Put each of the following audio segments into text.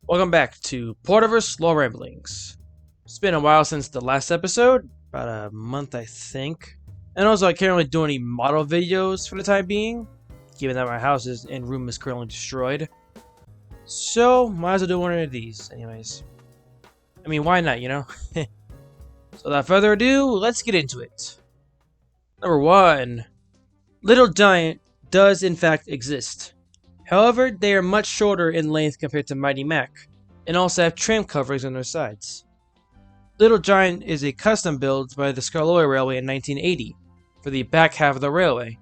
Welcome back to Porterverse Lore Ramblings. It's been a while since the last episode, about a month I think. And also I can't really do any model videos for the time being, given that my house and room is currently destroyed. So, might as well do one of these anyways. I mean, why not, you know? So without further ado, let's get into it. Number 1. Little Giant does in fact exist. However, they are much shorter in length compared to Mighty Mac, and also have trim coverings on their sides. Little Giant is a custom build by the Skarloey Railway in 1980 for the back half of the railway,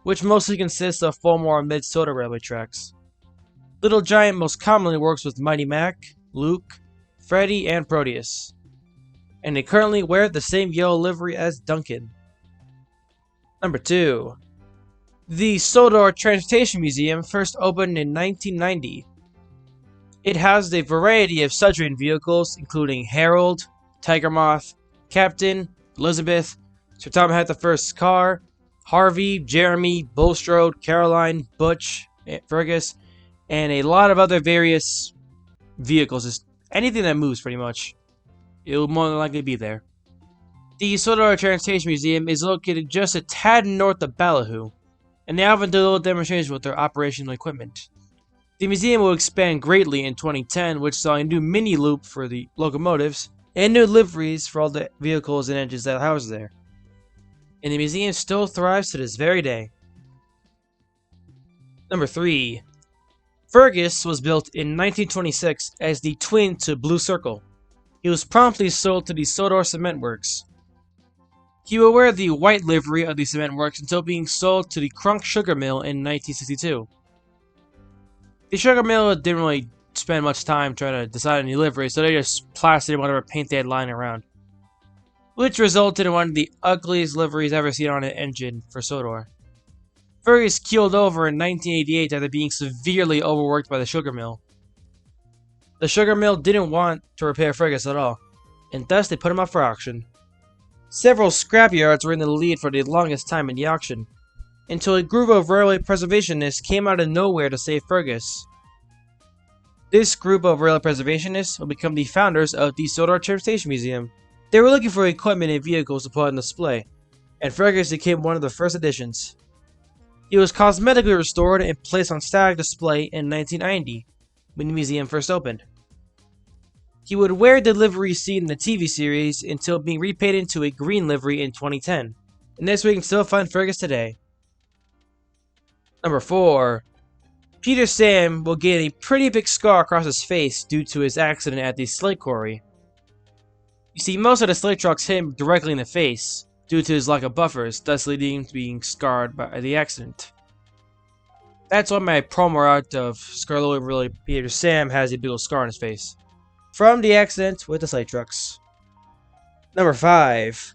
which mostly consists of Fulmore and Mid-Soda railway tracks. Little Giant most commonly works with Mighty Mac, Luke, Freddy, and Proteus, and they currently wear the same yellow livery as Duncan. Number 2. The Sor Transportation Museum first opened in 1990. It housed a variety of subterranean vehicles, including Harold, Tiger Moth, Captain, Elizabeth, Sir Tom Had the First's car, Harvey, Jeremy, Bulstrode, Caroline, Butch, Fergus, and a lot of other various vehicles. Just anything that moves, pretty much. It will more than likely be there. The Sor Transportation Museum is located just a tad north of Ballyhoo, and they often do little demonstrations with their operational equipment. The museum will expand greatly in 2010, which saw a new mini loop for the locomotives, and new liveries for all the vehicles and engines that are housed there. And the museum still thrives to this very day. Number 3. Fergus was built in 1926 as the twin to Blue Circle. He was promptly sold to the Sodor Cement Works. He will wear the white livery of the cement works until being sold to the Crunk Sugar Mill in 1962. The sugar mill didn't really spend much time trying to decide on the livery, so they just plastered in whatever paint they had lying around, which resulted in one of the ugliest liveries ever seen on an engine for Sodor. Fergus keeled over in 1988 after being severely overworked by the sugar mill. The sugar mill didn't want to repair Fergus at all, and thus they put him up for auction. Several scrapyards were in the lead for the longest time in the auction, until a group of railway preservationists came out of nowhere to save Fergus. This group of railway preservationists will become the founders of the Sor Transportation Museum. They were looking for equipment and vehicles to put on display, and Fergus became one of the first additions. He was cosmetically restored and placed on static display in 1990, when the museum first opened. He would wear the livery seen in the TV series until being repainted into a green livery in 2010, and this we can still find Fergus today. Number 4. Peter Sam will get a pretty big scar across his face due to his accident at the slate quarry. You see, most of the slate trucks hit him directly in the face due to his lack of buffers, thus leading him to being scarred by the accident. That's why my promo art of Skarloey really Peter Sam has a big old scar on his face from the accident with the slate trucks. Number 5.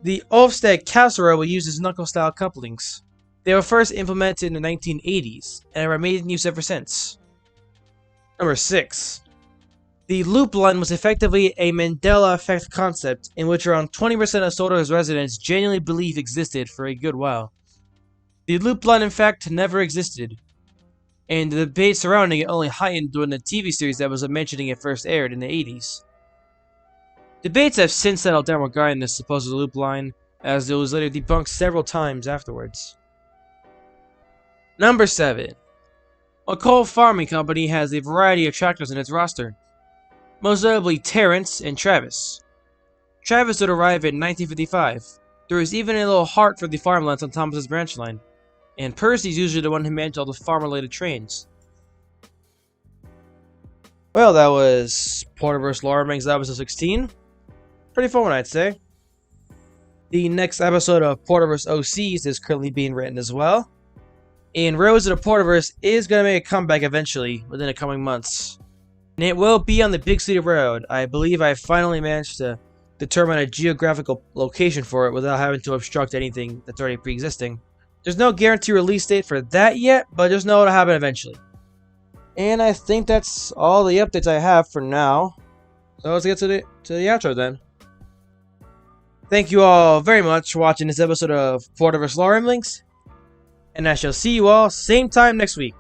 The Olstecero will use his knuckle-style couplings. They were first implemented in the 1980s, and have remained in use ever since. Number 6. The Loopline was effectively a Mandela effect concept in which around 20% of Sodor's residents genuinely believe existed for a good while. The Loopline in fact never existed, and the debate surrounding it only heightened during the TV series that was mentioning it first aired in the 80s. Debates have since settled down regarding this supposed Loopline, as it was later debunked several times afterwards. Number 7. A coal farming company has a variety of tractors in its roster, most notably Terrence and Travis. Travis would arrive in 1955. There is even a little heart for the farmlands on Thomas's branch line, and Percy's usually the one who managed all the farm-related trains. Well, that was Porterverse Lore Ramblings episode 16. Pretty fun one, I'd say. The next episode of Porterverse OCs is currently being written as well. And Rose of the Porterverse is going to make a comeback eventually, within the coming months. And it will be on the Big City Road. I believe I finally managed to determine a geographical location for it without having to obstruct anything that's already pre-existing. There's no guarantee release date for that yet, but just know it'll happen eventually. And I think that's all the updates I have for now. So let's get to the outro then. Thank you all very much for watching this episode of Porterverse Lore Ramblings, and I shall see you all same time next week.